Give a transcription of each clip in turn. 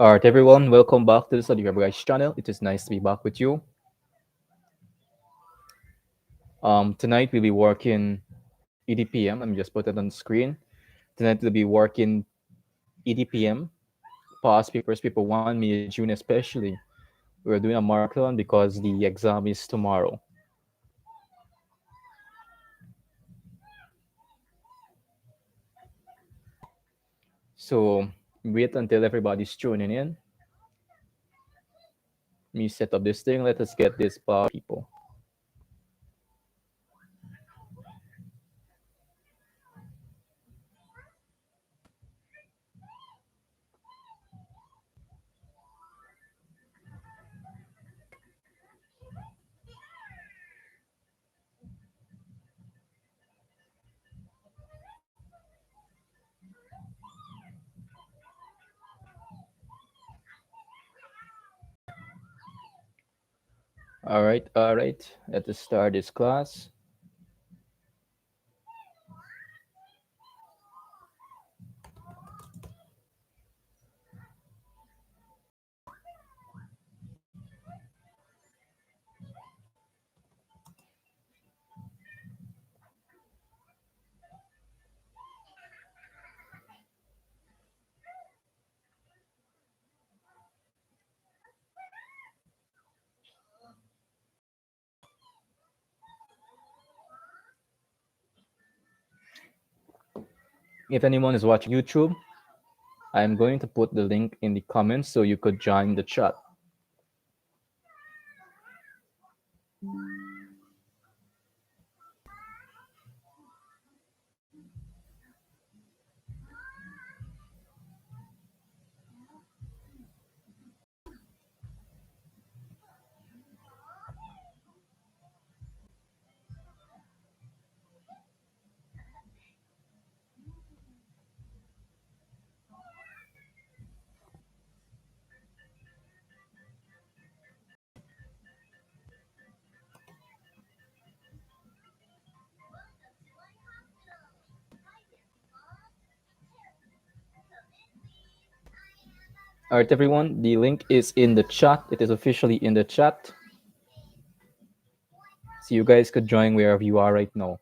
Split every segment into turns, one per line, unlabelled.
All right, everyone, welcome back to the Study Guys channel. It is nice to be back with you. Tonight we'll be working EDPM. Let me just put it on the screen. Tonight we'll be working EDPM, past papers, paper one, May, June especially. We're doing a marathon because the exam is tomorrow. So wait until everybody's tuning in. Me set up this thing. Let us get this people. All right. Let us start this class. If anyone is watching YouTube, I'm going to put the link in the comments so you could join the chat. All right, everyone, the link is in the chat. It is officially in the chat. So you guys could join wherever you are right now.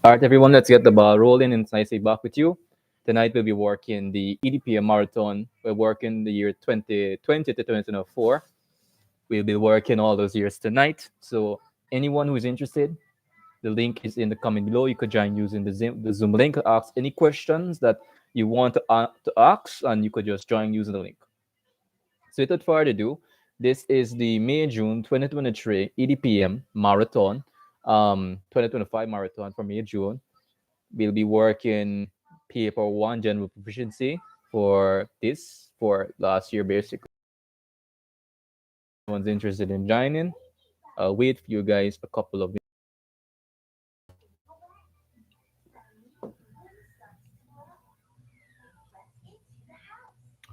All right, everyone, let's get the ball rolling. And it's nice to be back with you. Tonight we'll be working the EDPM marathon. We're working the year 2020 to 2024. We'll be working all those years tonight. So anyone who is interested, the link is in the comment below. You could join using the Zoom link. Ask any questions that you want to ask, and you could just join using the link. So without further ado, this is the May-June 2023 EDPM marathon, 2025 marathon for May-June. We'll be working paper one, general proficiency for last year basically. If anyone's interested in joining, I'll wait for you guys a couple of minutes.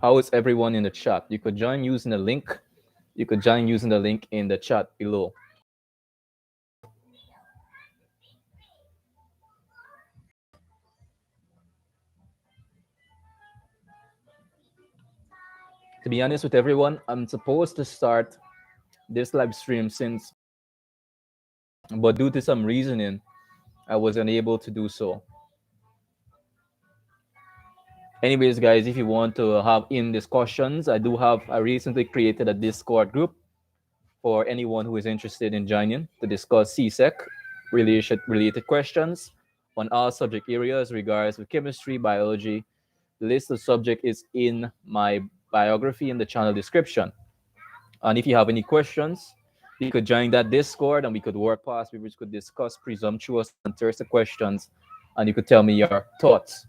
How is everyone in the chat? You could join using the link. You could join using the link in the chat below. To be honest with everyone, I'm supposed to start this live stream since, but due to some reasoning, I was unable to do so. Anyways, guys, if you want to have in discussions, I recently created a Discord group for anyone who is interested in joining to discuss CSEC related questions on all subject areas regards with chemistry, biology. The list of subject is in my biography in the channel description. And if you have any questions, you could join that Discord and we could work past, we could discuss presumptuous and thirsty questions, and you could tell me your thoughts.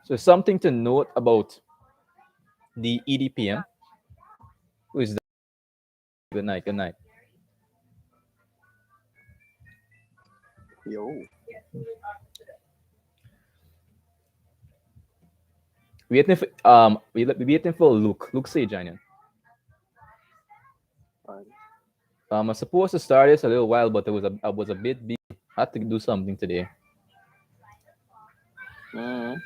So something to note about the EDPM. Who is that? Good night, good night.
Yo,
We waiting for Luke. Luke say joining.
fine.
I was supposed to start this a little while, but I was a bit busy. I had to do something today.
Mm.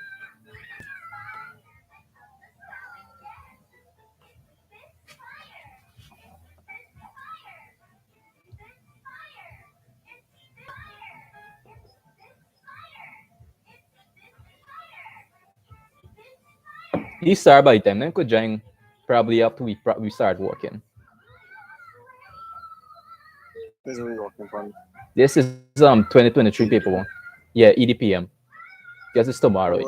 He start by the time then could join probably after we start working.
This is what we're working on.
This is 2023 paper one. Yeah, EDPM. Guess it's tomorrow.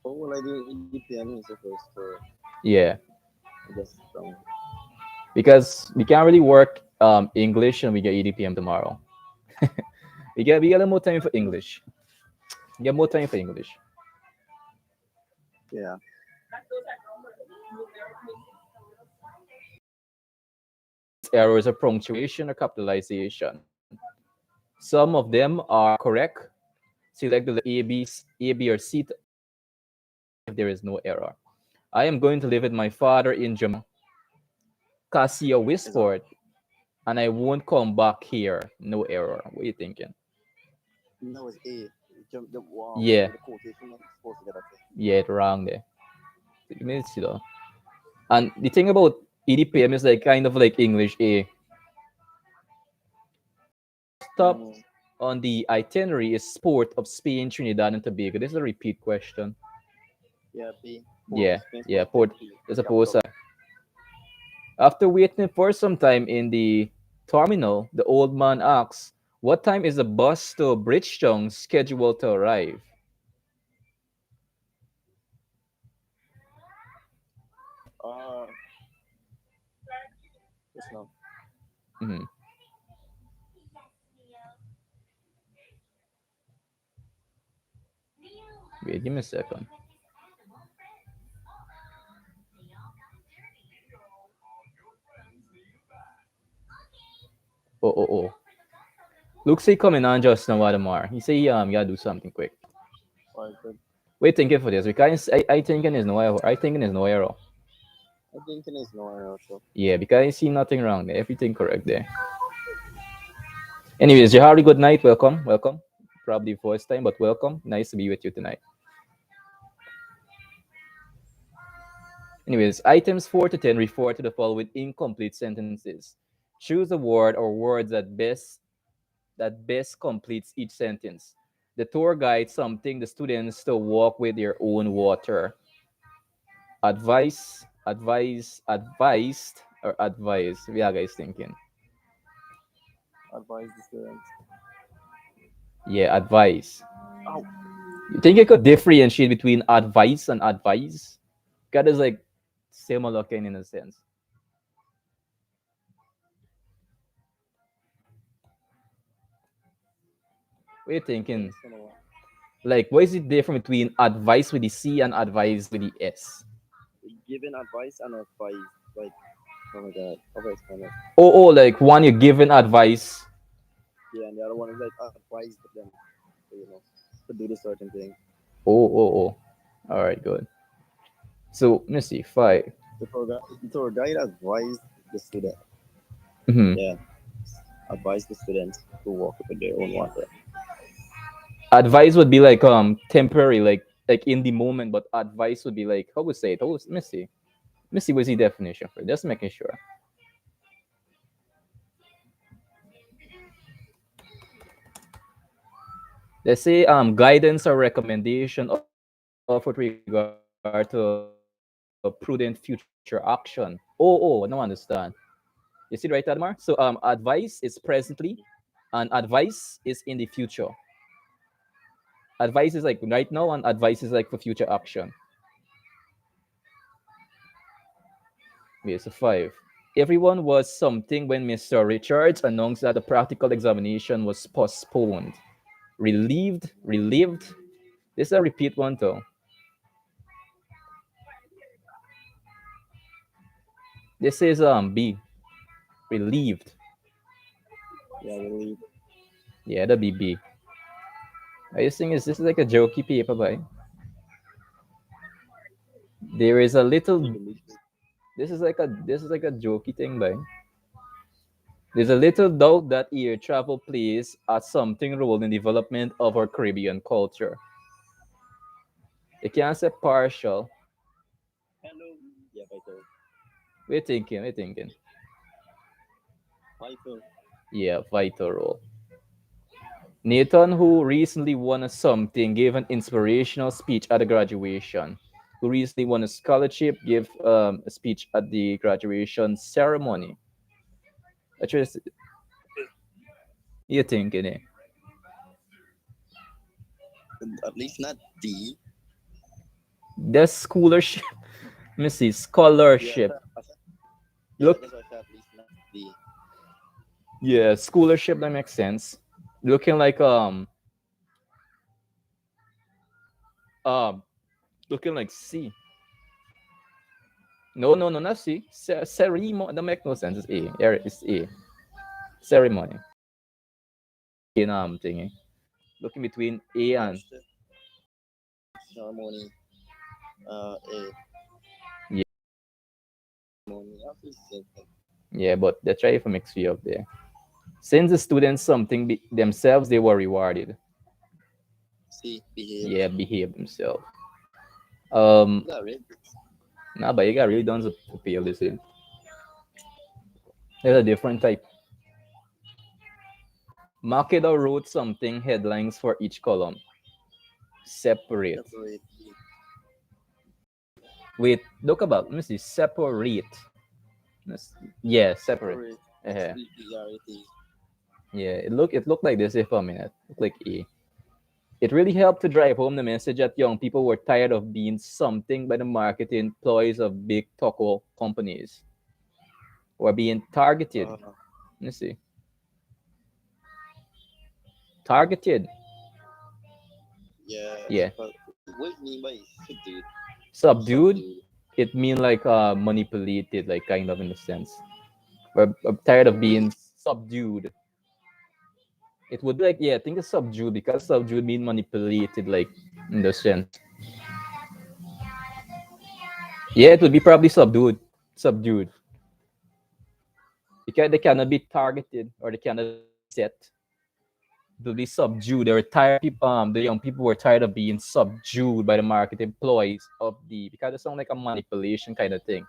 What will I do in EPM is supposed to
Yeah,
just
because we can't really work English and we get EDPM tomorrow. We get a little more time for English. We get more time for English.
yeah.
Errors of punctuation or capitalization. Some of them are correct. Select the A, B, or C if there is no error. I am going to live with my father in Jamaica. Cassia whispered, and I won't come back here. No error. What are you thinking?
No, it's A. Jump the wow.
Yeah.
The quotation is supposed to get up there.
Yeah, it's wrong there. Give me this, though. And the thing about EDPM is like kind of like English A. Stop
Mm.
on the itinerary is Port of Spain, Trinidad, and Tobago. This is a repeat question.
Yeah, B.
Yeah,
Spain,
yeah,
Spain,
Port.
B.
I suppose. After waiting for some time in the terminal, the old man asks, "What time is the bus to Bridgetown scheduled to arrive?"
Just now.
Hmm. Wait, give me a second. Oh, oh, oh. Luke say coming on just now, Adamar. He say, you gotta do something quick.
Alright, good.
Wait, thinking for this. Because I thinking there's no error. I thinking there's no error.
I think it is no error, so.
Yeah, because I see nothing wrong there. Everything correct there. Anyways, Jahari, good night. Welcome. Welcome. Probably first time, but welcome. Nice to be with you tonight. Anyways, items 4 to 10 refer to the following incomplete sentences. Choose a word or words that best completes each sentence. The tour guide something the students to walk with their own water. Advised, or advised. What are you guys thinking?
Advise the students.
Yeah, advice.
Ow.
You think you could differentiate between advice and advise? God is like similar kind in a sense. What are you thinking?
You know,
Like, what is it different between advice with the C and advise with the S?
giving advice and advice. Like, oh my god, how do I explain it?
Oh, like one you're giving advice.
Yeah, and the other one is like advise them, to do this certain thing.
Oh. All right, good. So let me see. Five.
The tour guide advised the student.
Mm-hmm.
Yeah, advise the students to walk with their own water.
Advice would be like temporary, like like in the moment, but advice would be like, how would say it? Let me see. Let me see what's the definition for it. Just making sure. Let's say guidance or recommendation offered with regard to prudent future action. Oh, no understand. You see right, Admar? So advice is presently and advice is in the future. Advice is like right now and advice is like for future action. Okay, so five. Everyone was something when Mr. Richards announced that the practical examination was postponed. Relieved. This is a repeat one though. This is B. Relieved.
Yeah, really.
Yeah, the B B. I just think is this is like a jokey paper, by. There is a little.
Religious.
This is like a jokey thing, by. There's a little doubt that air travel plays a something role in development of our Caribbean culture. You can't say partial.
Hello. Yeah, vital.
We're thinking.
Vital.
Yeah, vital role. Nathan, who recently won a something, gave an inspirational speech at the graduation. Who recently won a scholarship, gave a speech at the graduation ceremony. Actually, you're thinking it.
At least not D.
The scholarship. Let me see.
Yeah,
Scholarship.
yeah,
Look,
that's why I said at least not D.
yeah, scholarship. That makes sense. Looking like um looking like C. No, not C. Ceremony. That makes no sense. It's A. Yeah, it's A. Ceremony. In thingy. Looking between A
Yeah,
and
ceremony. A.
yeah,
Ceremony. At least same thing.
yeah, but they try for mix few up there. Since the students something themselves, they were rewarded.
C. Behave.
Yeah, behave themselves. Um,
Got it.
nah, but you got really done to pay this in. There's a different type. Marketer wrote something headlines for each column. Separate.
Separate.
Wait, look about. Let me see. Separate. Yeah, separate.
Separate.
Uh-huh.
Superiority.
Yeah, it looked like this for a minute. Looked like A. It really helped to drive home the message that young people were tired of being something by the marketing ploys of big tobacco companies, or being targeted.
Uh,
Let me see. Targeted.
yeah.
Yeah.
But what do you mean by subdued?
Subdued.
Subdued.
It mean like manipulated, like kind of in a sense. We're tired of
Really?
being subdued. It would be like, yeah, I think it's subdued because subdued mean manipulated, like in the sense. Yeah, it would be probably subdued. Subdued. Because they cannot be targeted or they cannot be set. To be subdued. They were tired people the young people were tired of being subdued by the market employees of the because it sounds like a manipulation kind of thing.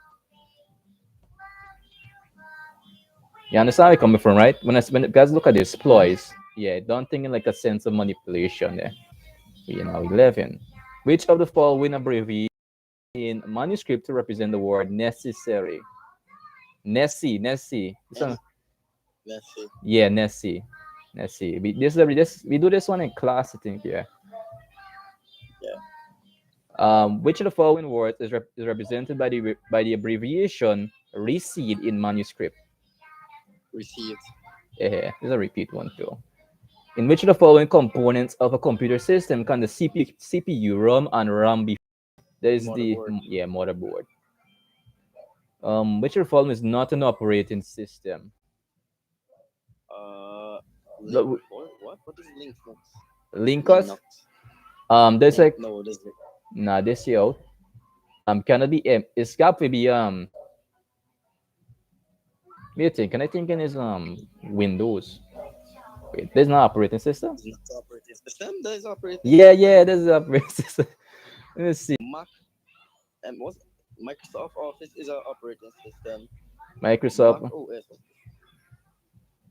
You understand where I'm coming from, right? When guys look at this ploys, yeah, don't think in like a sense of manipulation there. 11. Which of the following abbreviations in manuscript to represent the word necessary? Nessie.
And let's see.
Yeah, Nessie. We do this one in class, I think. Yeah.
Yeah.
Which of the following words is represented by the abbreviation recede in manuscript?
Received.
Yeah, this is a repeat one too. In which of the following components of a computer system can the CPU, ROM, and RAM be? There is the
Motherboard.
motherboard. Which of the following is not an operating system?
Link.
No,
What is Linux?
Linux.
Linux.
There's
No,
like
no, this is
nah, this here out. Cannot be it's got to be what do you think? Can I think in is Windows? Wait, there's no operating system?
not operating system. That is operating
Yeah,
system.
there's an operating system. Let's see.
Mac and what Microsoft Office is an operating system. Mac
Microsoft.
OS.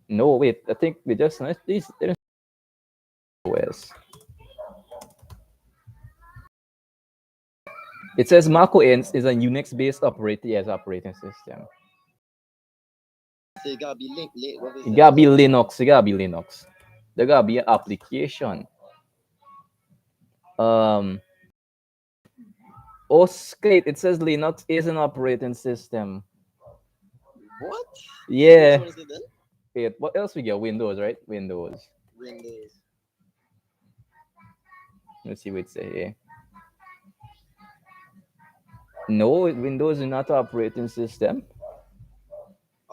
No, wait. I think we just these OS. It says Mac OS is a Unix-based operating system.
So you gotta be linked. What is
It
that?
gotta be Linux. It gotta be Linux. There gotta be an application. Um, Skate. It says Linux is an operating system.
What?
Yeah.
What is it then?
Wait, what else we got? Windows, right? Windows.
Windows.
Let's see what it say here. No, Windows is not an operating system.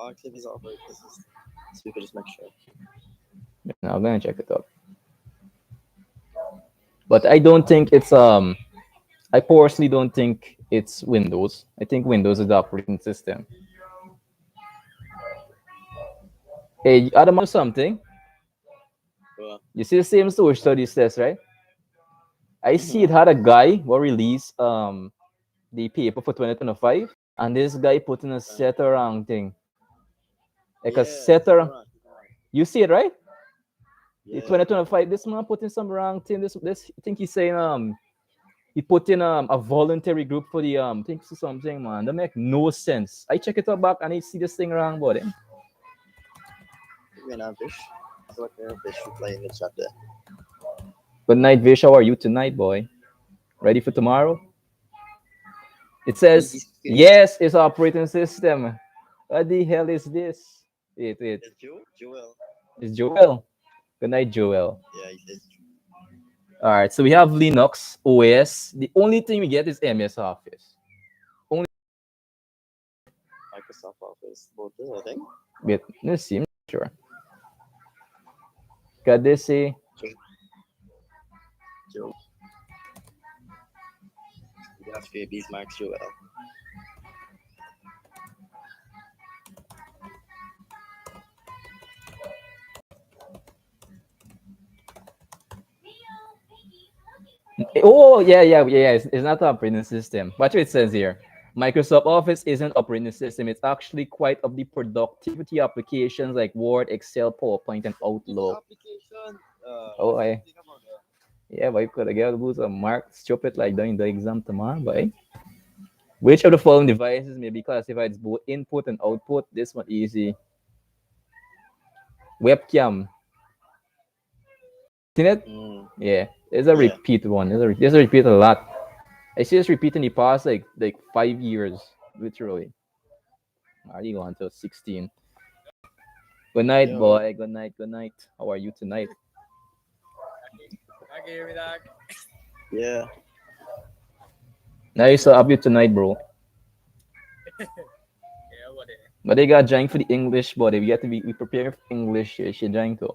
Active is operating system. So we could just make sure.
I'm gonna check it out. But I don't think it's I personally don't think it's Windows. I think Windows is the operating system. Hey, Adam, do something.
Well,
You see the same social studies test, right? I see it had a guy who released the paper for 2025, and this guy put in a set around thing. Like a
yeah,
set around. You see it, right? The
yeah.
2025, this man put in some wrong thing. This I think he's saying he put in a voluntary group for the think something, man. That make no sense. I check it out back and I see this thing wrong about it.
We're not fish. So like we're fish reply in the chat there.
Good night, Vish. How are you tonight, boy? Ready for tomorrow? It says yes, it's operating system. What the hell is this? Wait.
It's Joel.
It's Joel. Good night, Joel.
Yeah, he says
All right, so we have Linux OS. The only thing we get is MS Office.
Microsoft Office. Both I think.
Wait, let's see. I'm not sure. Got this say
Joe. That's for Bismarck Joel.
oh yeah. It's not an operating system. Watch what it says here. Microsoft Office isn't operating system. It's actually quite of the productivity applications like Word, Excel, PowerPoint, and Outlook.
Application.
Oh, yeah, but you could have got lose a mark stupid like during the exam tomorrow, boy. Which of the following devices may be classified as both input and output? This one easy. Webcam. Seen it? Yeah. There's a repeat one. There's a repeat a lot. I see this repeat in the past like 5 years, literally. Are you on to 16? Good night, boy. Good night. How are you tonight?
Yeah.
Nice to have you tonight, bro. But they got joined for the English, buddy. We prepare for English. She joined too.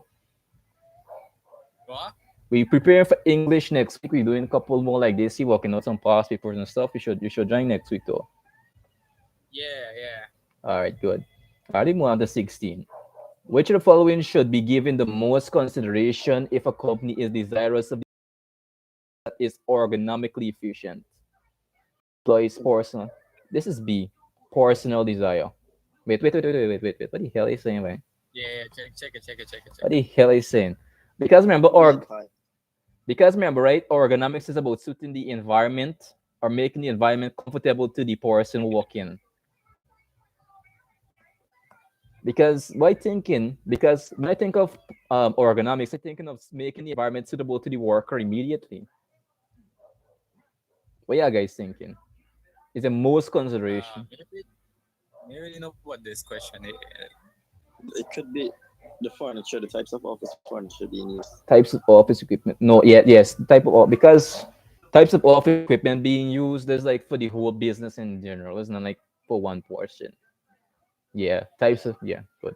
What?
We prepare for English next week. We're doing a couple more like this. See, working out some past papers and stuff. You should join next week too.
Yeah.
All right, good. All right, move on to 16. Which of the following should be given the most consideration if a company is desirous of that is ergonomically efficient? Employees personal. This is B. Personal desire. Wait. What the hell is he saying, man?
Yeah. Check it.
What the hell is he saying? Because remember, right, ergonomics is about suiting the environment or making the environment comfortable to the person working. Because when I think of ergonomics, I'm thinking of making the environment suitable to the worker immediately. What are you guys thinking? Is the most consideration?
Maybe you know what this question is.
It could be the furniture, the types of office furniture being used.
Types of office equipment. No, yes, because types of office equipment being used is like for the whole business in general. It's not like for one portion. Yeah, good.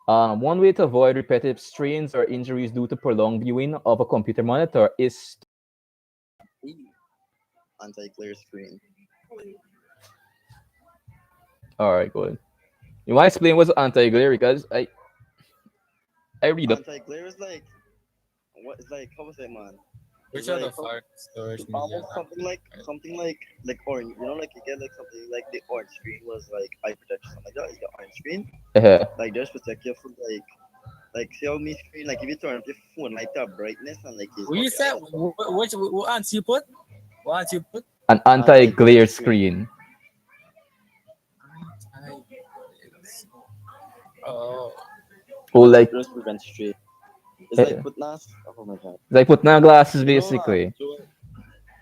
One way to avoid repetitive strains or injuries due to prolonged viewing of a computer monitor is
anti-glare screen.
All right, good. You want to explain what's anti-glare? Because I read up.
Anti-glare is like, what is like, how was it, man? It's
Which other
like
file storage media?
almost something like orange. You know, like you get like something like the orange screen was like eye protection, something like that. You get orange screen,
Uh-huh.
like just protect you from like see how me screen like if you turn up your phone like that brightness and like it's
What
got
you
your
said?
eyes
Which what answer you put? What answer you put?
An
anti glare
anti-glare
screen.
screen.
I, oh,
Or like,
Just prevent stray. It's like
eh,
put nas. Oh my god.
like putting on glasses
You know
basically.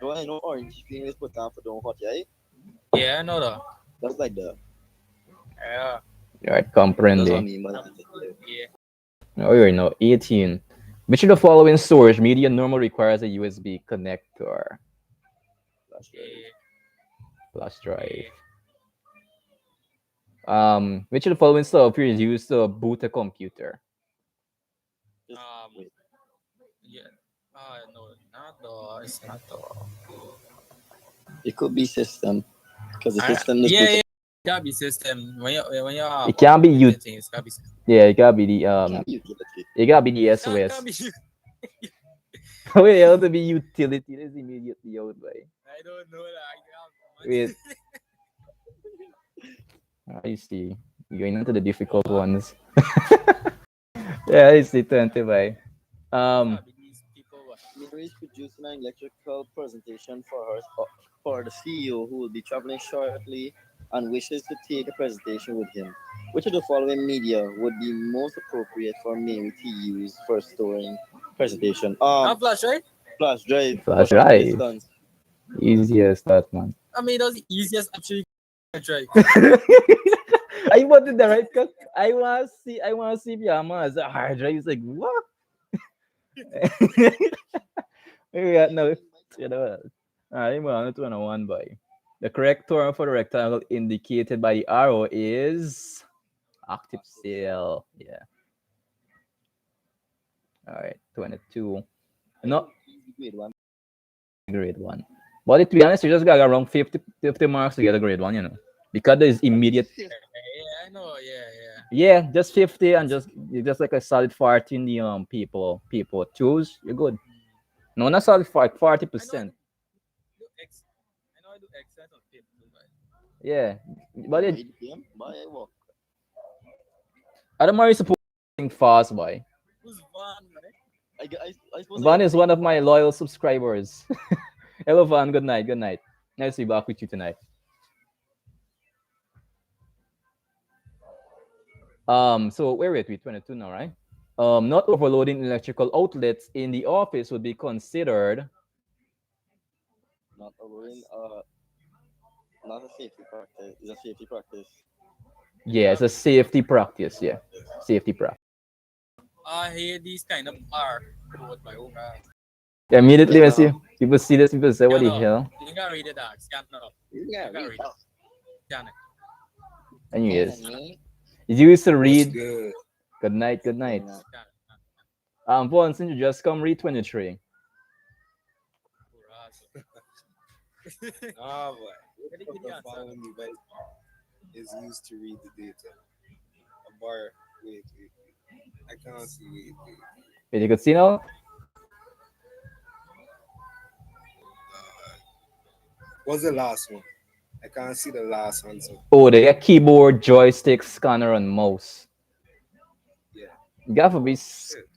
do I know orange screen is put down for don't hot eye?
yeah, I know that.
That's like the
Yeah,
Right,
that's what I
comprende.
mean by anti glare.
yeah,
Oh, you know, 18. Which of the following storage media normally requires a USB connector?
Flash drive.
yeah,
Flash drive.
yeah.
Which of the following software is used to boot a computer?
Just
Um,
wait.
yeah. No, not the. It's not the.
It could be system because the system is
Yeah,
put
yeah. Gotta be system. When you
It can be
updating
you.
things, gotta be system.
Yeah, it gotta be the
can be utility.
it gotta be the
Can't
SOS.
be.
Wait, it have to be utility. That's immediately out by.
I don't know that.
Wait, I see. You're going into the difficult ones. Yeah, I see 20 by. Um,
Gotta be these people. What?
Mary is producing an electrical presentation for the CEO who will be traveling shortly and wishes to take a presentation with him. Which of the following media would be most appropriate for Mary to use for storing presentation?
Flash, right?
Flash drive for
flash
short
drive.
distance.
Easiest that man.
I mean, that's the easiest option you can try.
I wanted the right cut. I wanna see Yama as a hard drive. It's like what? Maybe got no. You know what? Alright, well, on to one by. The correct term for the rectangle indicated by the arrow is active cell. Yeah. Alright, 22. No,
Grade one.
grade one. But to be honest, you just got around 50 marks to get a grade one, you know. Because there's immediate.
Yeah, I know. Yeah, yeah.
Yeah, just 50 and just you just like a solid 40 in the people choose, you're good. No, not solid 40,
I know I
40%.
do X. I know I do excellent on paper too, but
Yeah.
Oh,
But
my
it
ADPM? My walk.
Adam are you supposed to think fast, boy?
who's Van, right?
I suppose I
Van
get
is one of my loyal subscribers. Hello Van, good night, good night. Nice to be back with you tonight. So where are we? 22 now, right? Not overloading electrical outlets in the office would be considered.
not overin not a safety practice. It's a safety practice.
Yeah, it's a safety practice. Yeah, safety practice.
I hate these kind of bar quote by oh god.
Immediately
Yeah,
when
no.
people see this, people say, "What
Scan
the
up.
hell?"
You gotta read it out. Scan up.
Yeah,
You gotta
read
read it.
that.
Scan it.
Man
Anyways,
and me.
you used to
What's
read.
good?
Good night, good
Yeah,
night.
no.
Scan it.
Vaughn, since you just come read 23.
Ah, boy.
Get
Which of
the
the
answer.
following event is used to read the data? A bar. Wait. I can't see. Wait.
Wait, you could see now?
What's the last one? I can't see the last answer.
Oh, they got keyboard, joystick, scanner, and mouse.
Yeah.
You got to be.
Shit.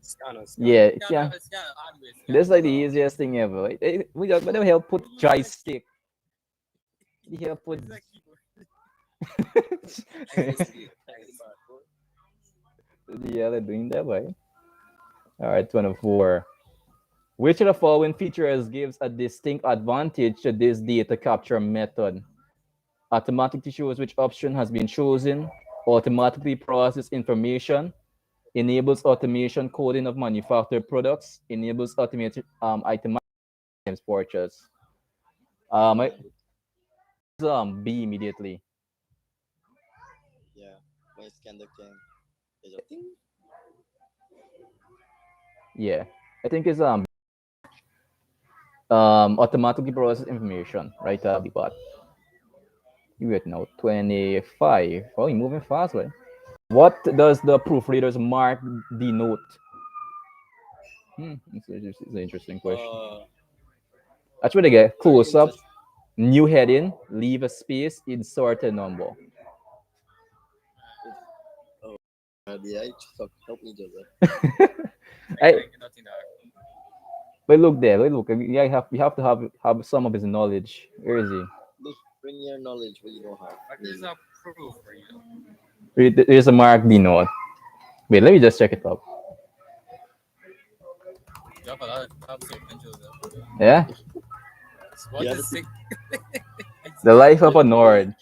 Scanner.
Yeah,
Scan
yeah.
it. Scan it. Always scan
That's
it.
like the easiest thing ever. Right? We just, but they help put joystick. They help put.
It's like keyboard.
I ain't see it.
Yeah, they're doing that way. All right, 24. Which of the following features gives a distinct advantage to this data capture method? Automatically shows which option has been chosen, automatically process information, enables automation coding of manufactured products, enables automated item purchase. I, B immediately.
Yeah. When you scan the can, they just ding.
Yeah, I think it's automatically process information right out of the bot. You wait now 25. Oh, you're moving fast, right? What does the proofreader's mark denote? It's an interesting question.
Uh,
Actually, they get
Very
close up.
interesting.
New heading, leave a space, insert a number.
Oh, yeah, help me, Joseph.
I
I cannot think that.
but look there, look. Yeah, you have to have some of his knowledge. Where is he?
Look, bring your knowledge what you don't have.
But there's
Maybe.
a proof for you.
There's a Mark D note. Wait, let me just check it up.
You have a lot of tabs open, Joseph.
Yeah,
What
You have
is
to see.
sick?
the life of
You
a
have to see
Nord.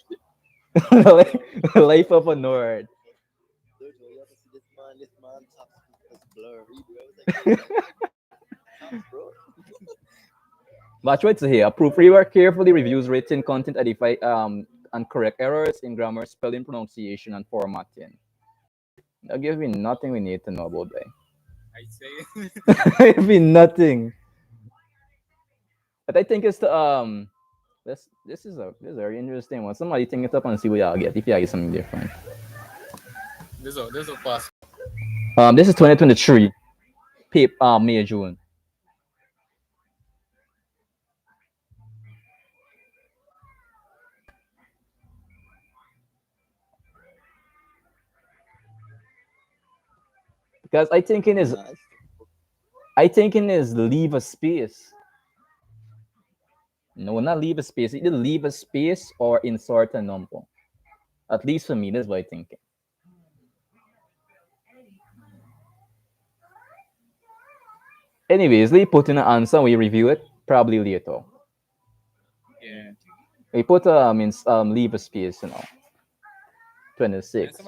this.
the,
Life of
life,
Nord.
the life of a Nord.
Jojo, you have to see this man. This man taps is blurry, bro. It's like, yo, man, taps, bro.
Watch what's here. A proofreader carefully reviews written content, and correct errors in grammar, spelling, pronunciation, and formatting. That gives me nothing we need to know about that.
I say,
It be nothing. But I think it's the this is a very interesting one. Somebody think it up and see what y'all get. If y'all get something different.
there's a fast.
This is 2023. May June. Because
Nice.
I thinking is leave a space. No, not leave a space. Either leave a space or insert a number. At least for me, that's what I think. Anyways, we put in an answer. We review it probably later.
Yeah.
We put leave a space.
And
26.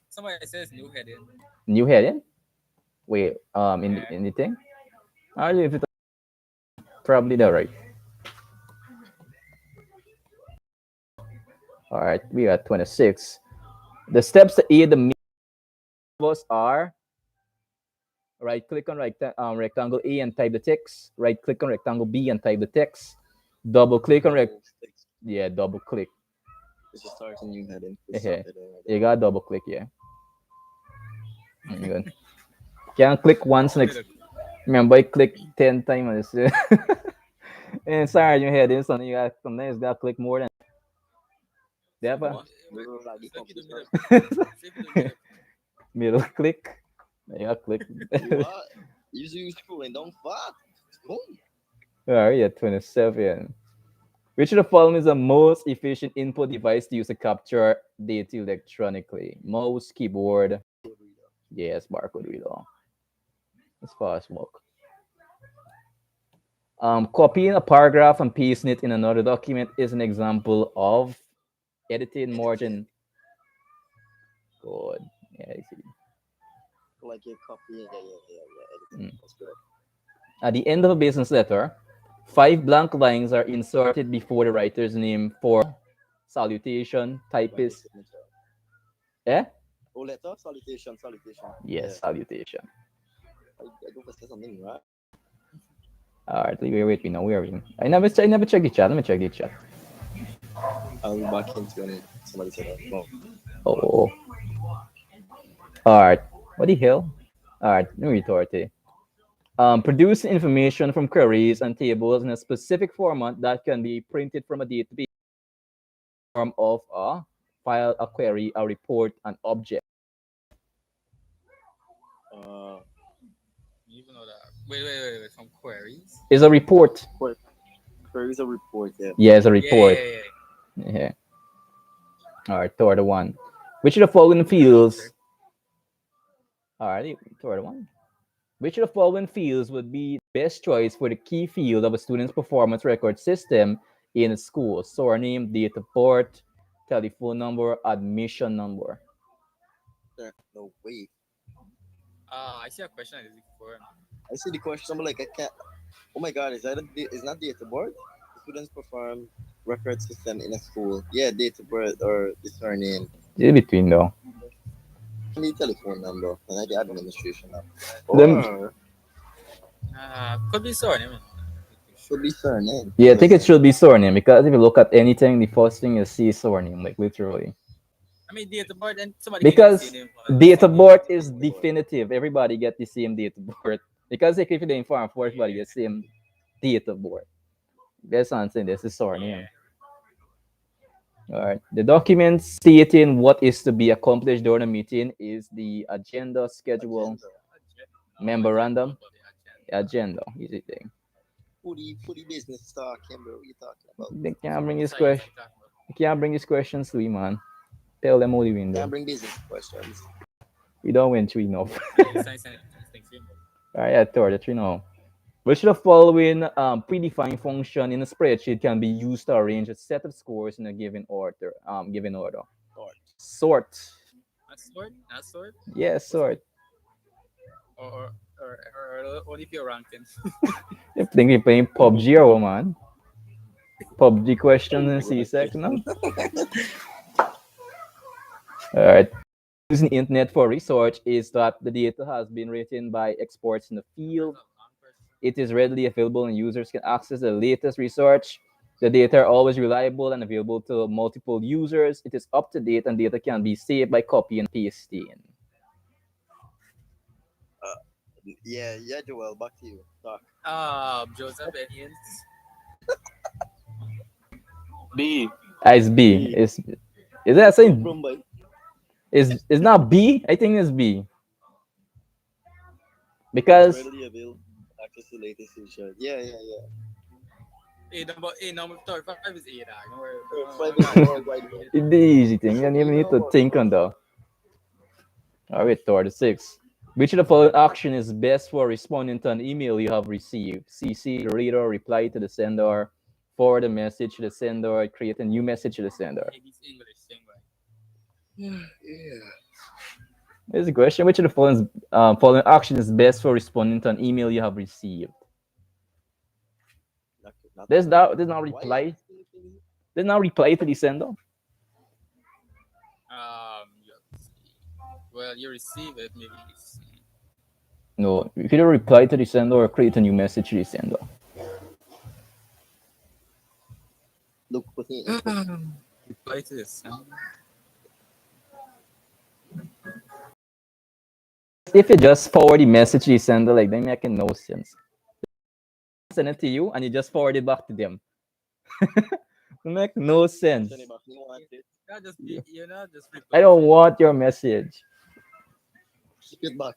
somebody says new heading.
New heading. Wait
Yeah.
in the thing. I leave it probably the right. All right, we are 26. The steps to aid the us are right click on rectangle A and type the text. Right click on rectangle B and type the text. Double click on
Double click.
double click.
This is starting new heading. We
Yeah,
started already.
you got double click. Yeah, good. Can't click once.
Only
Next,
the
remember, I click 10 times. And sorry, you head in something. You got sometimes got to click more than
say
that.
What?
wait,
Blah, blah, blah, the
say if you do
computer.
say if you do middle.
Middle click. You got click.
You what? You scrolling down fast. Boom.
All right, yeah, 27. Which of the following is the most efficient input device to use to capture data electronically? Mouse, keyboard.
Code reader.
Yes, barcode reader. As far as work. Copying a paragraph and pasting it in another document is an example of editing
Editing.
margin. Good. Yeah, I see.
Like your copy. Yeah. Editing.
Mm.
That's correct.
At the end of a business letter, 5 blank lines are inserted before the writer's name for salutation,
Writer
typist.
signature.
Eh?
Oh, letter. Salutation. Salutation. Yeah.
Yes, salutation.
I don't say something, right?
All right, wait, where are we? I never checked the chat. Let me check the chat.
I'll be back into when somebody said that. No.
Oh, all right. What the hell? All right, let me retort it. Produce information from queries and tables in a specific format that can be printed from a database form of a file, a query, a report, an object.
Uh,
You even know that. Wait. Some queries.
Is a report.
but there is a report. Yeah.
Yeah, it's a report.
Yeah.
Yeah. All right, third one. Which of the following
Good answer.
fields? All right, third one. Which of the following fields would be the best choice for the key field of a student's performance record system in a school? Surname, date of birth, telephone number, admission number.
No, wait.
I see a question like this before.
I see the question. I'm like, I can't. Oh my God, is not date of birth? The students perform record system in a school. Yeah, date of birth or the surname.
In between though.
And the telephone number and the administration number.
Them,
Or
Could be sorry.
should be surname.
yeah, I think it
Because
should be surname because if you look at anything, the first thing you see is surname, like literally.
I mean, date of birth and somebody can get the same
Because
name.
date
Same
of
name
birth
as
is
date of birth.
definitive. Everybody get the same date of birth. Because if you're doing 4 and 4, everybody gets the same date of birth. That's answering this is our name. All right. The document stating what is to be accomplished during the meeting is the agenda, schedule,
Agenda.
memorandum,
About the agenda.
agenda. Easy thing.
Put the business talking, bro. What you talking about?
They can't bring this
Science
question.
I talk about.
You can't bring this questions to me, man. Tell them all the window.
Can't bring business questions.
We don't win 3 enough.
Science and things.
All right, yeah, third, 3 now. Which of the following predefined function in a spreadsheet can be used to arrange a set of scores in a given order? Given order.
Thought.
Sort.
Not sword,
Yes, sort.
or only if you're ranked in.
You think we're playing PUBG or what, man? PUBG questions in C-Sec, no? All right. Using internet for research is that the data has been written by experts in the field. It is readily available and users can access the latest research. The data are always reliable and available to multiple users. It is up to date and data can be saved by copy and pasting.
Yeah, Joel. Back to you. Talk.
Joseph Aliens.
B.
As B. Is that saying
Mumbai.
is not B? I think it's B. Because
Readily available. Access to latest research. Yeah.
Number 35 is 8. Don't worry.
Five is worldwide.
it's the easy thing. You don't even need to think on that. All right, 36. Which of the following action is best for responding to an email you have received? CC the reader, reply to the sender, forward a message to the sender, create a new message to the sender.
It's English thing, right?
Yeah.
Here's the question: which of the following action is best for responding to an email you have received? There's no reply. There's no reply to the sender.
Let's see. Well, you receive it, maybe.
No, you either reply to the sender or create a new message to the sender.
Look, put it.
Reply to this.
If you just forward the message to the sender, like that making no sense. Send it to you and you just forward it back to them. It make no sense.
Send it back. You want it?
Just reply.
I don't want your message.
Keep it back.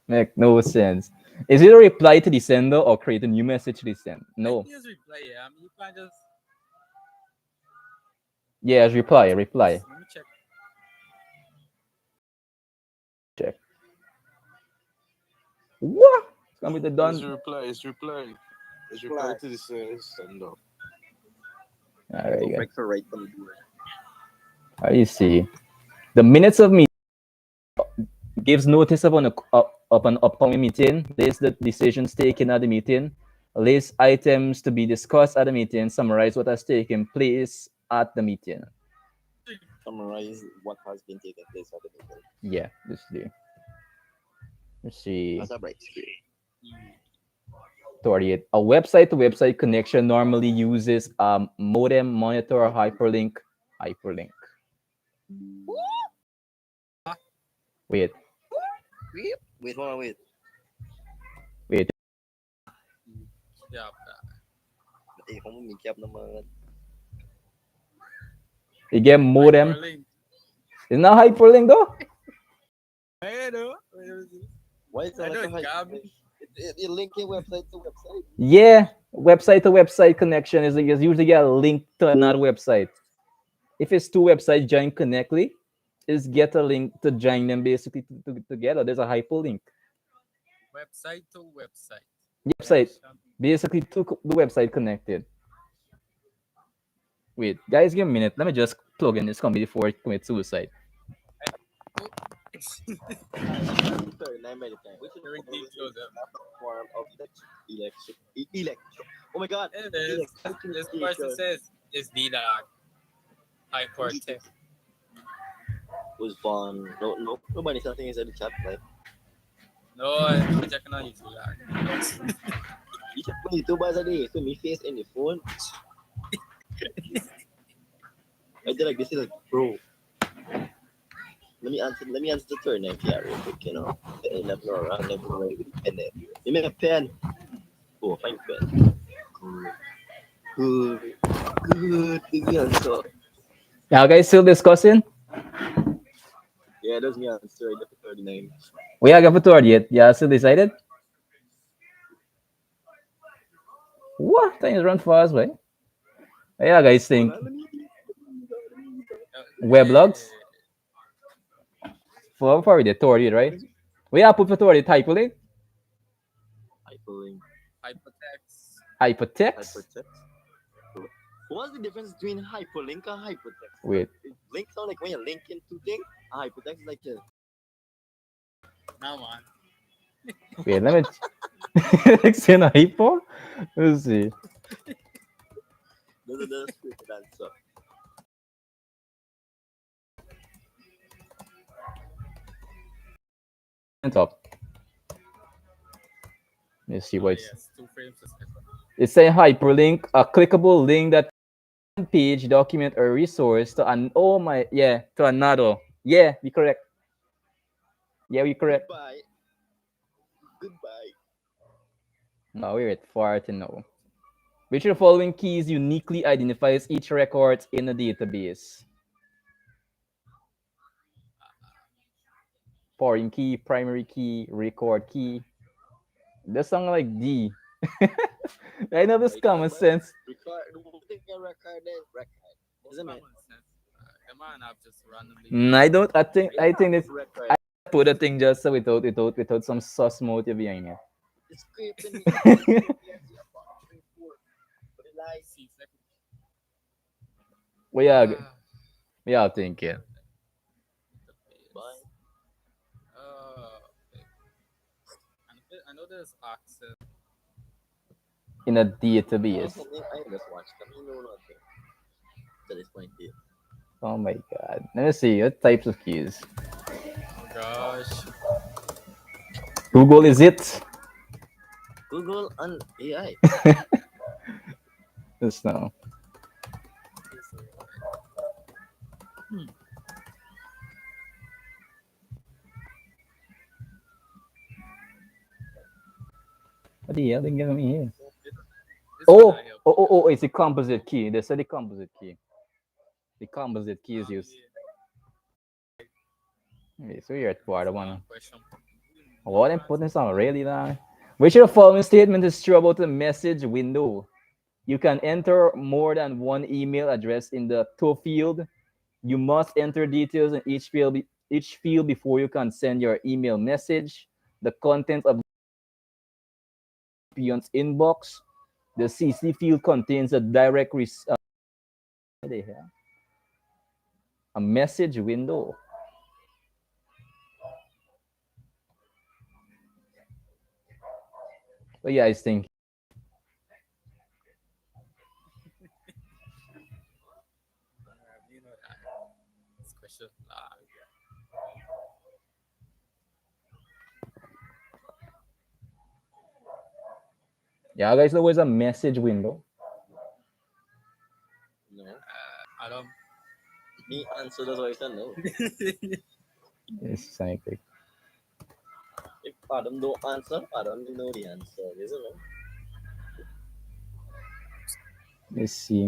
Make no sense. Is it a reply to the sender or create a new message to the sender? No.
Just reply. Yeah, I mean, you can't just.
Yes, reply.
Let me check.
Check. What? It's gonna be the
It's
done.
reply. It's reply. It's reply to the sender.
All right, yeah.
For right from the door.
How do you see? The minutes of meeting gives notice of an upcoming meeting, list the decisions taken at the meeting, list items to be discussed at the meeting, summarize what has taken place at the meeting.
Summarize what has been taken place at the meeting.
Yeah, this is let's see.
That's a bright screen.
38. A website to website connection normally uses modem, monitor, or hyperlink. Wait.
Wait, hold on, wait.
Yeah.
Eh, kung may cap naman.
You get modem.
Hyperlink.
It's not hyperlink though.
I know.
Why is
I
it
know
like
it's
a
garbage.
You're linking website to website?
Yeah, website to website connection is usually get a link to another website. If it's two websites joined connectly, is get a link to join them basically together. There's a hyperlink.
Website to website.
Website basically the website connected. Wait, guys, give me a minute. Let me just plug in this company before it commits suicide.
Sorry, 9 minutes. Which is
Very deep close up.
a form of electric. Oh my god.
This person says it's the hypertext.
Was born. Nobody something inside the chat like.
No, I'm checking on YouTube.
You check my YouTube as a day, so me face in the phone. I did like this is like bro. Let me answer the third name here real quick, you know. Left or right, left or right with the pen there. You make a pen. Oh, find pen. Good. Good. Is the answer.
Now, guys, still discussing.
Yeah, that's me answer. The third name.
We are going to yet. Yeah, still decided. What? Things run fast, way. Yeah, guys, think weblogs
Yeah.
for the authority, right? We are put for authority type link,
Hyperlink.
Hypertext.
hypertext.
Hypertext. What's the difference between hyperlink and hypertext?
Wait,
Link sound like when you're linking two things. Hypertext is like
Now, man.
wait, let me see an hypo. Let's see.
the stupid answer.
On top. Let's see
Oh,
what
yes. 2 frames a second.
it's saying hyperlink, a clickable link that page, document, or resource to an oh my yeah to another. Yeah, we correct. Yeah, we correct.
Goodbye. Goodbye.
No, we're at far to know. Which of the following keys uniquely identifies each record in a database? Foreign key, primary key, record key. That sound like D. I know this common sense.
Record. Who think a record is record?
Most
Isn't it?
common sense. The man have just randomly.
I don't. I think this.
Record.
I put a thing just so without some sus motive behind it.
It's scraping the but it like
See, like,
we are
ah,
we are thinking
the base.
bye.
Okay. I know there's access.
in a database.
I just watched them. You know nothing. To this point here.
Oh my god. Let me see what types of keys.
Oh gosh.
Google is it?
Google and AI.
Just now. What the hell they giving me here?
This
Oh,
one I help.
it's a composite key. They said the composite key. The composite key is used. Okay, so you're at part one.
Question.
What I'm putting this on really long. Which of the following statement is true about the message window? You can enter more than one email address in the to field. You must enter details in each field before you can send your email message. The content of the recipient's inbox. The CC field contains a direct a message window. What you guys think?
You know that. This question.
Yeah, guys, there was a message window.
No.
Adam.
Me answer that's why I said no.
It's something.
If Adam don't answer, Adam don't know the answer, isn't it?
Let's see.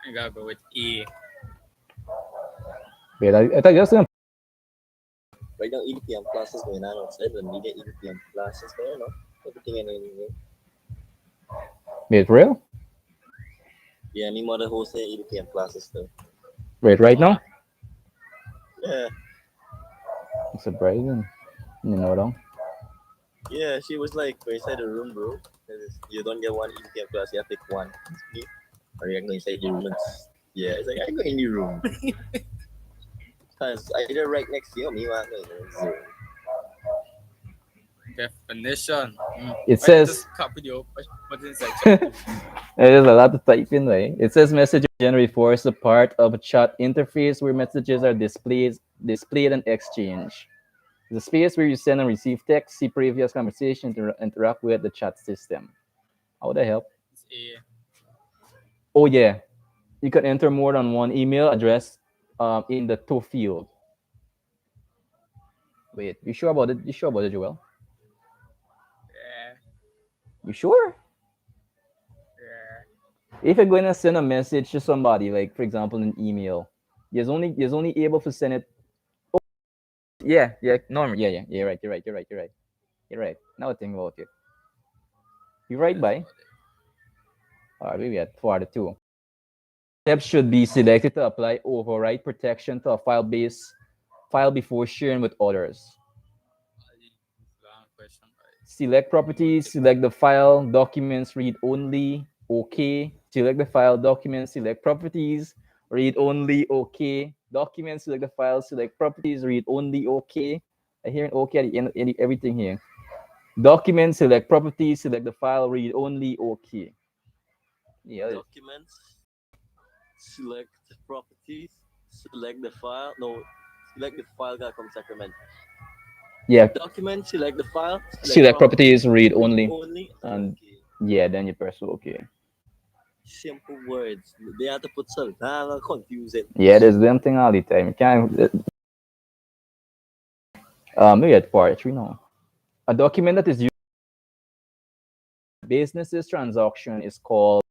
I gotta go with E.
Wait, I thought you was gonna
Right now EDPM classes going on outside and we get EDPM classes going on. Everything and anything.
wait, real?
Yeah, me mother hosting EDPM classes too.
Wait, right now?
Yeah.
It's surprising. You know though.
Yeah, she was like, go inside the room, bro. You don't get one EDPM class, you have to pick one. Me? Or you go inside the room and yeah, it's like I go in the room. Cause either right next to you, me want to Zoom.
Definition.
It
I
says
just copied your put it inside.
there's a lot to type in, right? It says message generally refers to part of a chat interface where messages are displayed and exchanged. The space where you send and receive text, see previous conversation, interact with the chat system. How would that help?
It's A.
Oh yeah, you can enter more than one email address in the to field. Wait, you sure about it? You sure about it, Joel?
Yeah.
You sure?
Yeah.
If you're going to send a message to somebody, like for example, an email, you're only able to send it. Yeah, yeah, normal. Yeah, yeah, yeah. Right, you're right. You're right. You're right. You're right. Now I think about it. You're right,
That's
by.
about it.
All right, we at 42. Steps should be selected to apply override protection to a file before sharing with others.
Long question, right?
Select properties, select the file, documents, read only, okay. Select the file, documents, select properties, read only, okay. Documents, select the file, select properties, read only, okay. I hear an okay at the end of everything here. Documents, select properties, select the file, read only, okay. Yeah.
Documents, select the properties, select the file. No, select the file that comes second.
Yeah.
Document, select the file,
Select properties, read
read
only,
only, and
and
okay.
yeah, then you press okay.
Simple words. They have to put some confusing.
Yeah, there's them thing all the time. You can't. Maybe at part three now. A document that is used business's transaction is called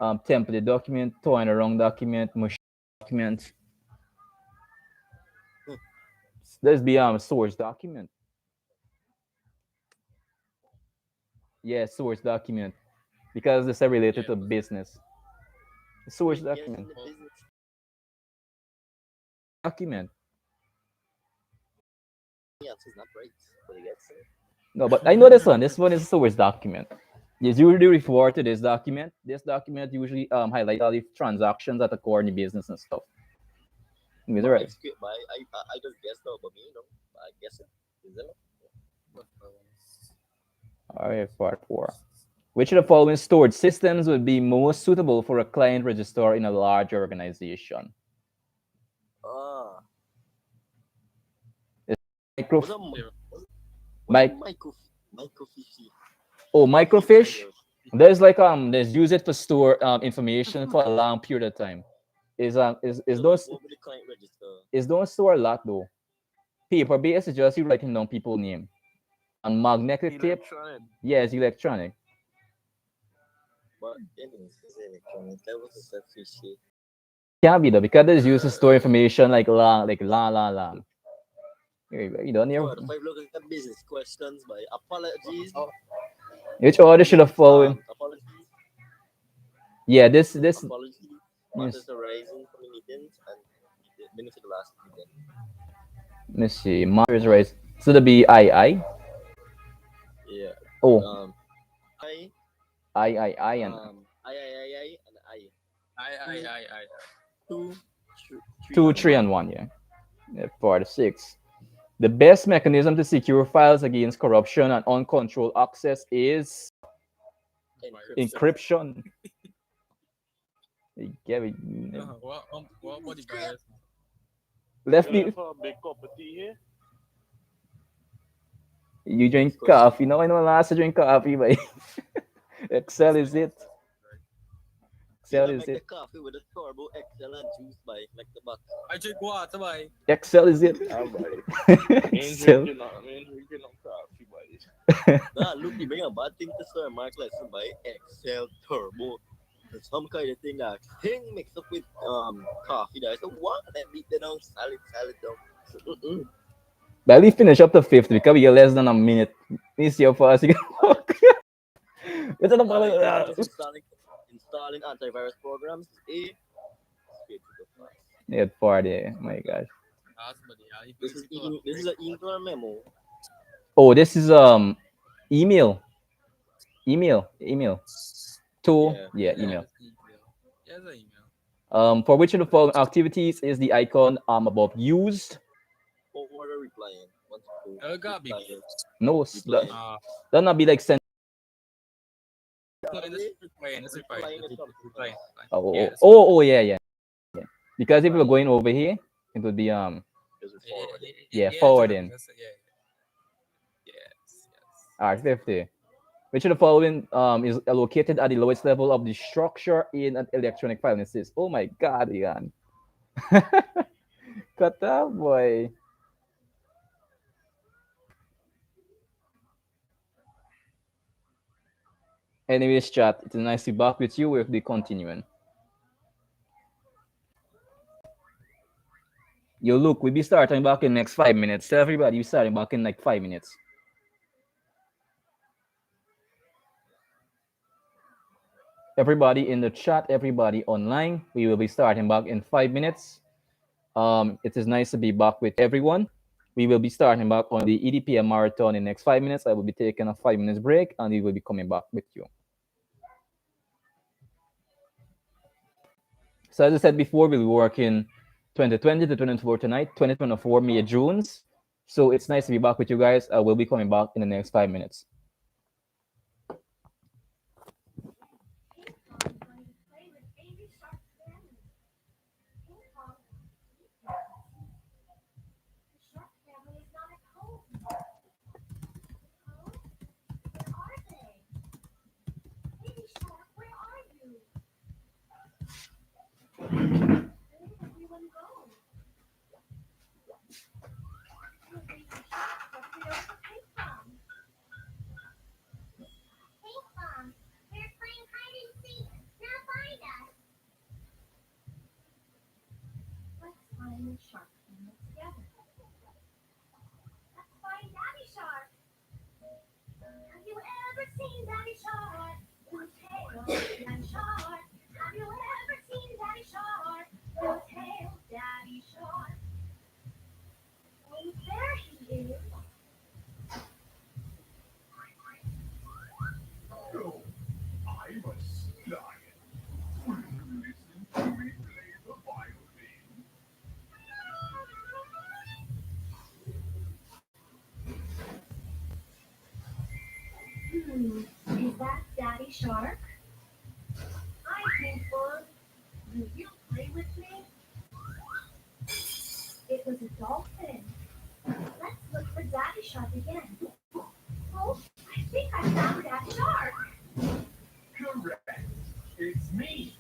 template document, towing a wrong document, machine document. There's the source document. Yeah, source document because this is related
Yeah,
to
but
business. Source
Yes, in
document.
the
oh,
business.
Document.
Yes, it's not right. But I guess
No, but I know this one. This one is a source document. Yes, usually refer to this document. This document usually highlight all the transactions that occur in the business and stuff. Is that
but
right?
it's good. But I just guessed though, but me, I guess it. Is it?
what else?
All right, part four. Which of the following storage systems would be most suitable for a client register in a large organization?
Ah,
Micro,
what's a
Zero.
what's a
mic,
microfishy?
oh,
Fish
microfiche.
fingers.
There's use it to store information for a long period of time. Is
So
those
what would the client register?
is don't store a lot though. Paper based is just you writing down people name. And magnetic tape,
Electronic.
yes, electronic.
But anyways, it's electronic. That was a fishy.
Can't be though because there's used to store information like long. You don't
So
hear
out of five look at business questions by apologies.
which order should have followed.
Apologies.
Yeah, this
Apologies.
yes.
Matters arising from the meetings and the benefit of last meeting.
Let me see. Matters right. So the be I.
Yeah.
Oh,
Um. I.
I and
I. And I.
I, I,
Two,
I, I.
two, three,
two,
and
three,
one.
and one. Yeah, yeah, part six. The best mechanism to secure files against corruption and uncontrolled access is
Virus.
Encryption.
encryption. Yeah,
What the virus?
left
Gonna
the
have a big cup of tea here.
you
Next
drink
question.
coffee. No, I know last I drink coffee, but Excel is it.
You
Excel
know,
is
make the
it.
coffee with a turbo XL and juice by make the buck.
I drink water, boy.
Excel is it.
Ah, buddy. Me ain't
Excel.
drinking no, me ain't drinking no coffee, buddy.
Nah, look, you bring a bad thing to Sir Mark lesson by XL Turbo. There's some kind of thing that thing mixed up with coffee there. So what? That beat it down, salad down. So,
Barely finish up to fifth because we get less than a minute. Let me see how fast you can walk. It's not
Alright,
about
just installing antivirus programs. A straight to the fast.
yeah, party. My gosh.
That's buddy. I
This is
people
this is an email memo.
Oh, this is email. Email. To
Yeah.
yeah,
yeah,
email.
it's email. Yeah, it's an email.
For which of the following activities is the icon above used?
Or order replying. One to two.
Got big.
Replying.
No,
Replying.
that not be like send.
Replying. It's replying.
Replying is something
Replying.
else.
Oh,
Yeah,
oh,
it's
oh, oh, yeah, yeah. Because if we were
Replying.
going over here, it would be
because it's
Yeah,
forwarding.
Yeah,
yeah,
forwarding.
yeah. Yes, yes.
All right, 50. Which of the following is located at the lowest level of the structure in an electronic filing system? Oh my God, Ian. Cut that boy. Anyways, chat, it's nice to be back with you. We'll be continuing. Yo, look, we'll be starting back in next 5 minutes. Tell everybody we're starting back in like 5 minutes. Everybody in the chat, everybody online, we will be starting back in 5 minutes. It is nice to be back with everyone. We will be starting back on the EDPM marathon in the next 5 minutes. I will be taking a 5 minutes break and we will be coming back with you. So as I said before, we'll be working 2020 to 2024 tonight, 2024 May Junes. So it's nice to be back with you guys. I will be coming back in the next 5 minutes.
Is that Daddy Shark? Hi, Pinkfong. Will you play with me? It was a dolphin. Let's look for Daddy Shark again. Oh, I think I found Daddy Shark.
Correct. It's me,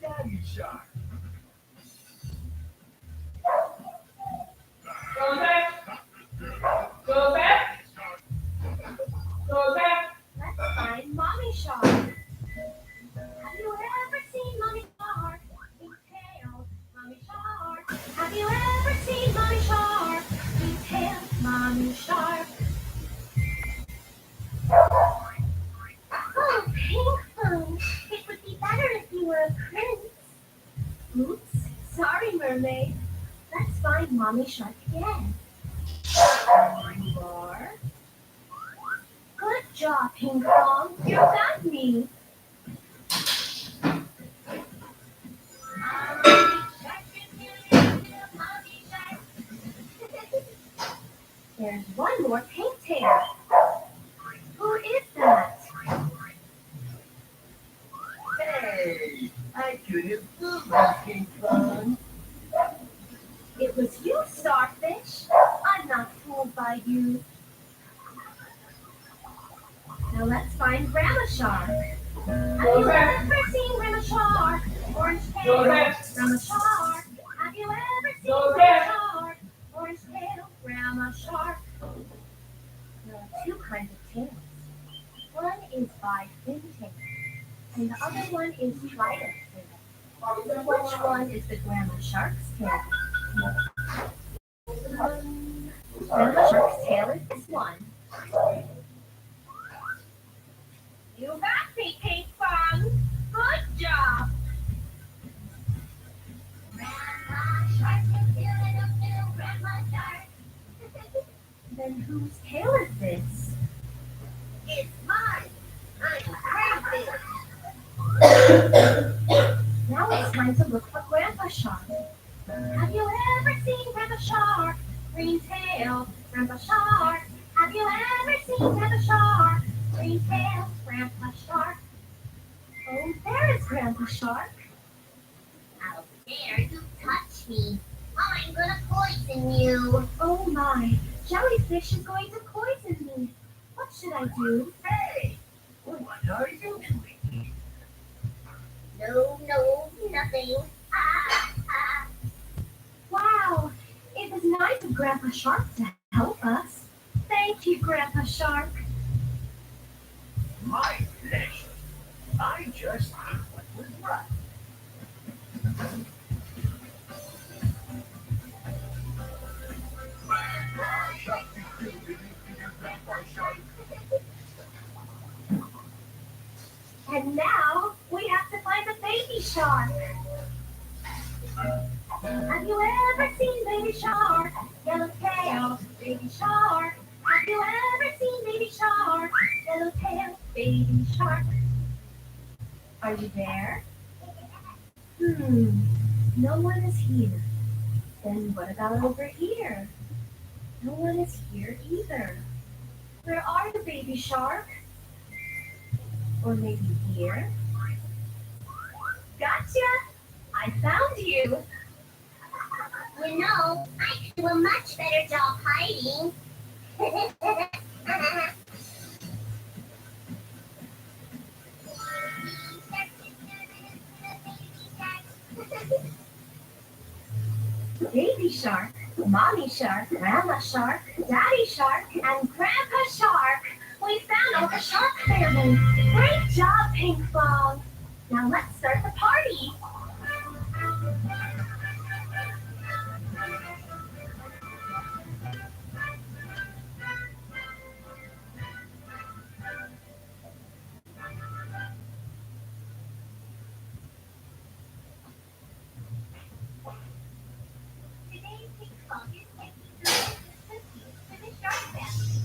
Daddy Shark.
Let's find Mommy Shark. Have you ever seen Mommy Shark? Big tail, Mommy Shark. Have you ever seen Mommy Shark? Big tail, Mommy Shark. Oh, Pinkfong, it would be better if you were a prince. Oops, sorry, mermaid. Let's find Mommy Shark again. There you are. Good job, Pinkfong. You got me. There's one more pigtail. Who is that?
Hey, I couldn't fool that Pinkfong.
It was you, Starfish. I'm not fooled by you. Now let's find Grandma Shark. Have you ever seen Grandma Shark? Orange tail, Grandma Shark. Have you ever seen Grandma Shark? Orange tail, Grandma Shark. There are two kinds of tails. One is bi-fin tail, and the other one is trident tail. Which one is the Grandma Shark's tail? Grandma Shark's tail is this one. You got me, Pinkfong. Good job. Grandma Shark, Grandma Shark. Then whose tail is this? It's mine. I'm crazy. Now it's time to look for Grandpa Shark. Have you ever seen Grandpa Shark? Green tail, Grandpa Shark. Have you ever seen Grandpa Shark? Green tail, Grandpa Shark. Oh, there is Grandpa Shark. How dare you touch me? I'm gonna poison you. Oh my, jellyfish is going to poison me. What should I do?
Hey, what are you doing?
No, no, nothing. Ah, ah. Wow, it was nice of Grandpa Shark to help us. Thank you, Grandpa Shark.
My pleasure. I just did what was right.
And now we have to find the baby shark. Have you ever seen baby shark? Yellow tail, baby shark. Have you ever seen baby shark? Yellow tail, baby shark. Are you there? Hmm, no one is here. Then what about over here? No one is here either. Where are you, baby shark? Or maybe here? Gotcha! I found you! You know, I can do a much better job hiding. Baby shark, mommy shark, grandma shark, daddy shark, and grandpa shark. We found all the shark family. Great job, Pink Frog. Now let's start the party. Today, Pink Frog is taking cookies to the shark family.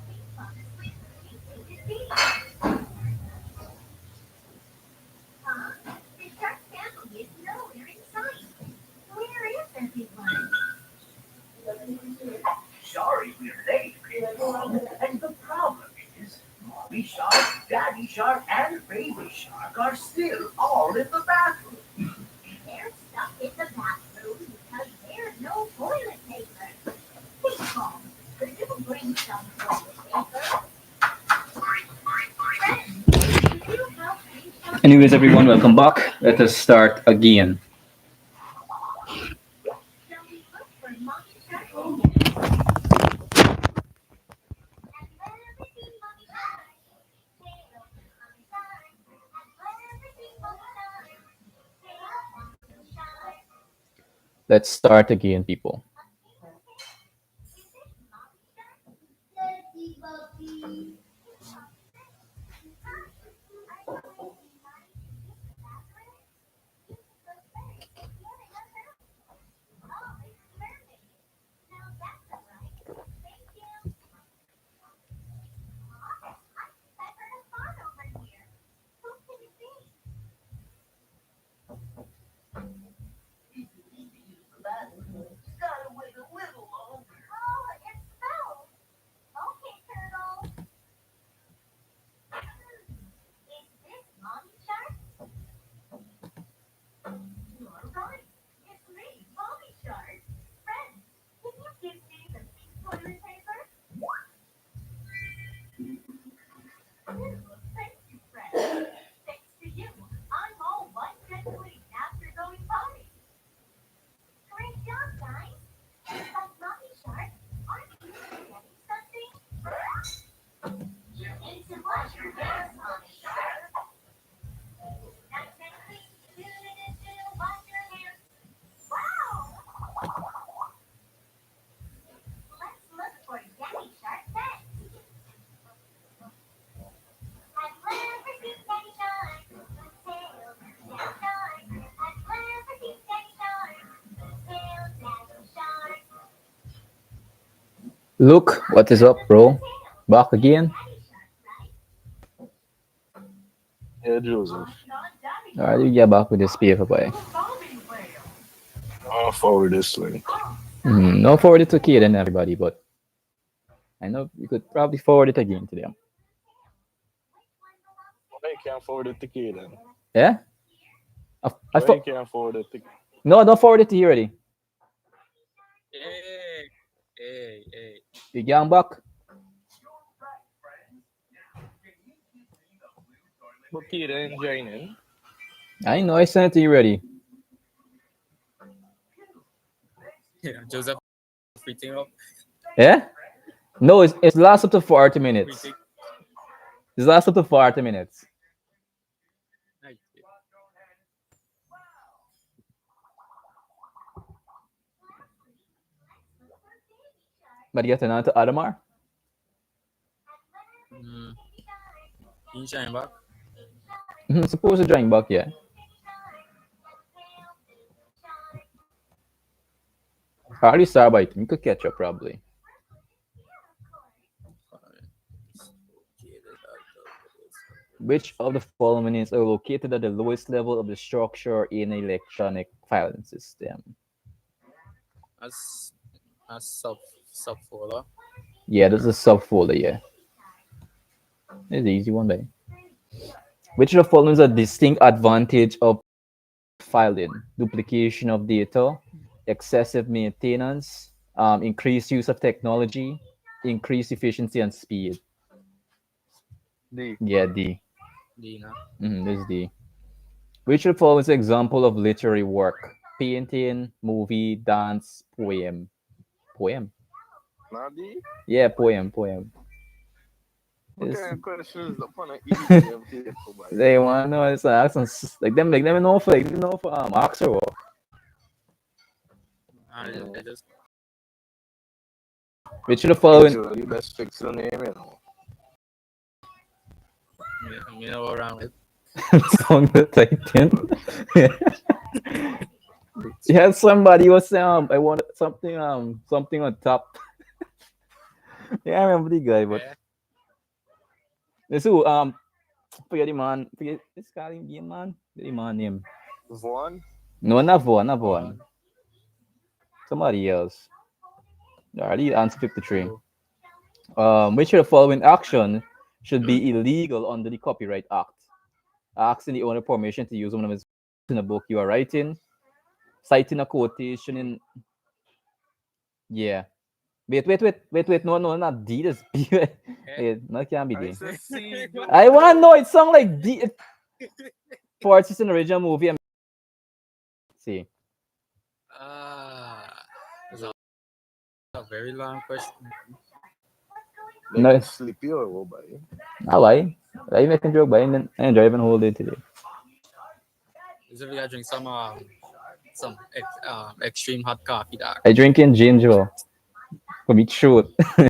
Pink Frog is with his baby. Huh? The shark family is nowhere in sight. Where is everyone?
Sorry we're late, and the problem is, Mommy Shark, Daddy Shark, and Baby Shark are still all in the bathroom.
They're stuck in the bathroom because there's no toilet paper. Pink Frog, could you bring some toilet paper? Friends, could you help Pink Frog?
Anyways, everyone, welcome back. Let us start again.
Shall we look for Mommy Shark? Have you ever seen Mommy Shark? Tail, Mommy Shark. Have you ever seen Mommy Shark? Tail, Mommy Shark.
Let's start again, people.
A pink tail. Is it Mommy Shark? Letty Bumpy. Pink Frog says, "Hi, are you going to be nice to use the bathroom?" Pink Frog says, "Getting us out." Oh, it's mermaid. Now that's all right. Thank you. Huh? I think I heard a fart over here. Who can it be?
If you need to use the bathroom, you gotta wait a little longer.
Oh, it smells. Okay, turtle. Is this Mommy Shark? You are right. It's me, Mommy Shark. Friend, can you give me the pink toilet paper? Thank you, friend. Thanks to you, I'm all wiped and clean after going potty. Great job, guys. But Mommy Shark, aren't you forgetting something? You need to wash your hands, Mommy Shark. That's next week. Wash your hands. Wow! Let's look for Daddy Shark next. Have you ever seen Daddy Shark? Tail, Daddy Shark. Have you ever seen Daddy Shark? Tail, Daddy Shark.
Look, what is up, bro? Back again?
Yeah, Joseph.
Not Daddy
Alright, you get back with this paper, boy.
Bombing whale.
I'll forward this link.
No forward it to Kaden, everybody, but I know you could probably forward it again to them.
Why you can't forward it to Kaden?
Yeah? I
Why you
thought.
can't forward it to
No, don't forward it to you already.
Hey, hey.
You gang back.
Okay, then joining.
I know I sent it to you already.
Yeah, Joseph freaking up.
Yeah? No, it's last up to 40 minutes.
Freaking.
It's last up to 40 minutes.
Right.
But you getting on to Adamar?
Mm. You shine back.
Supposed to join back, yeah. I already saw about it. You could catch up probably. Which of the following is located at the lowest level of the structure in an electronic filing system?
As subfolder.
Yeah, this is a subfolder, yeah. It's the easy one, babe. Which of the following is a distinct advantage of filing? Duplication of data, excessive maintenance, increased use of technology, increased efficiency and speed.
D.
Yeah, D.
Dina.
This is D. Which of the following is an example of literary work? Painting, movie, dance, poem. Poem?
Not D?
Yeah, poem.
What
It's,
kind of questions upon an EDM paper, boy?
they want to know it's like them know for Oxford work.
I just
Which of the following
Joe, you best fix your name, you know.
you know around it.
song the Titan? You had somebody was saying I wanted something on top. Yeah, I remember the guy, but
Yeah.
this who forget the man, forget this guy game man. The man name.
Vaughn?
No, not Vaughan. Somebody else. Already answer 53. Which of the following action should be illegal under the Copyright Act? Asking the owner permission to use one of his in a book you are writing, citing a quotation in. Yeah. Wait. No, not D. This B. Wait, no, it can't be
I
D.
said C, Joe.
I want to know. It sounds like D. Parts is an original movie. See.
It's a very long question.
Like
No.
sleepy or what, boy?
Why? I making joke, but I ain't driving whole day today.
Is if we gotta drink some extreme hot coffee, dog.
I drinking ginger. For me, truth.